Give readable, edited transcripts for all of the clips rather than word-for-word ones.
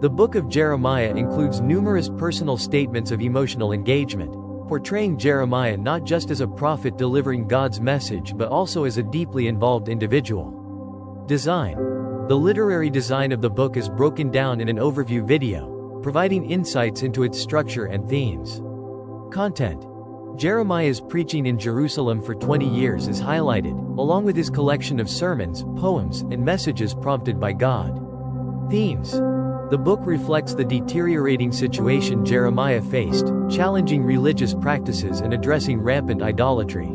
The book of Jeremiah includes numerous personal statements of emotional engagement, portraying Jeremiah not just as a prophet delivering God's message but also as a deeply involved individual. Design. The literary design of the book is broken down in an overview video, providing insights into its structure and themes. Content. Jeremiah's preaching in Jerusalem for 20 years is highlighted, along with his collection of sermons, poems, and messages prompted by God. Themes. The book reflects the deteriorating situation Jeremiah faced, challenging religious practices and addressing rampant idolatry.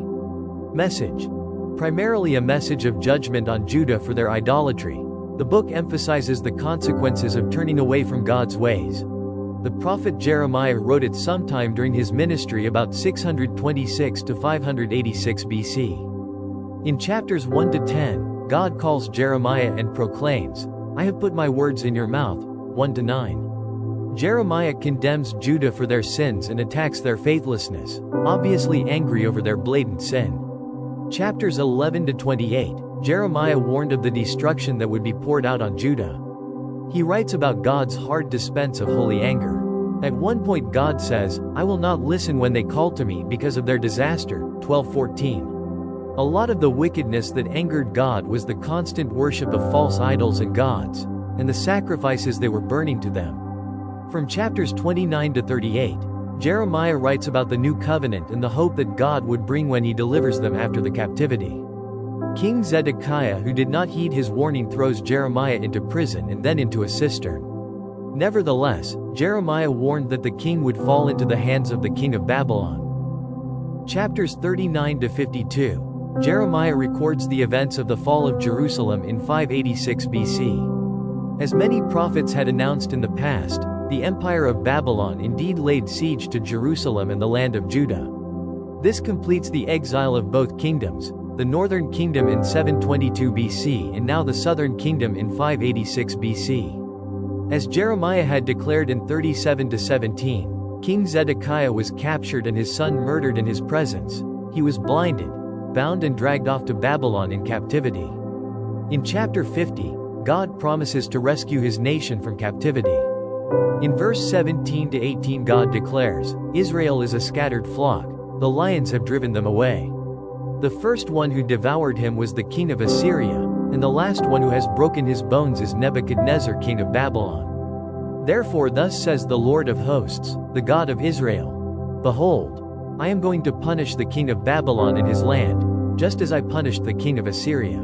Message. Primarily a message of judgment on Judah for their idolatry, the book emphasizes the consequences of turning away from God's ways. The prophet Jeremiah wrote it sometime during his ministry about 626 to 586 BC. In chapters 1 to 10, God calls Jeremiah and proclaims, "I have put my words in your mouth," 1 to 9. Jeremiah condemns Judah for their sins and attacks their faithlessness, obviously angry over their blatant sin. Chapters 11 to 28, Jeremiah warned of the destruction that would be poured out on Judah. He writes about God's hard dispense of holy anger. At one point God says, "I will not listen when they call to me because of their disaster," 12:14. A lot of the wickedness that angered God was the constant worship of false idols and gods, and the sacrifices they were burning to them. From chapters 29 to 38, Jeremiah writes about the new covenant and the hope that God would bring when he delivers them after the captivity. King Zedekiah, who did not heed his warning, throws Jeremiah into prison and then into a cistern. Nevertheless, Jeremiah warned that the king would fall into the hands of the king of Babylon. Chapters 39 to 52, Jeremiah records the events of the fall of Jerusalem in 586 BC. As many prophets had announced in the past, the empire of Babylon indeed laid siege to Jerusalem and the land of Judah. This completes the exile of both kingdoms, the northern kingdom in 722 BC and now the southern kingdom in 586 BC. As Jeremiah had declared in 37 to 17, King Zedekiah was captured and his son murdered in his presence. He was blinded, bound and dragged off to Babylon in captivity. In chapter 50, God promises to rescue his nation from captivity. In verse 17 to 18 God declares, "Israel is a scattered flock, the lions have driven them away. The first one who devoured him was the king of Assyria, and the last one who has broken his bones is Nebuchadnezzar king of Babylon. Therefore thus says the Lord of hosts, the God of Israel, Behold, I am going to punish the king of Babylon and his land, just as I punished the king of Assyria."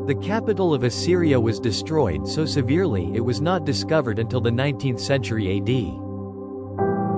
The capital of Assyria was destroyed so severely it was not discovered until the 19th century AD.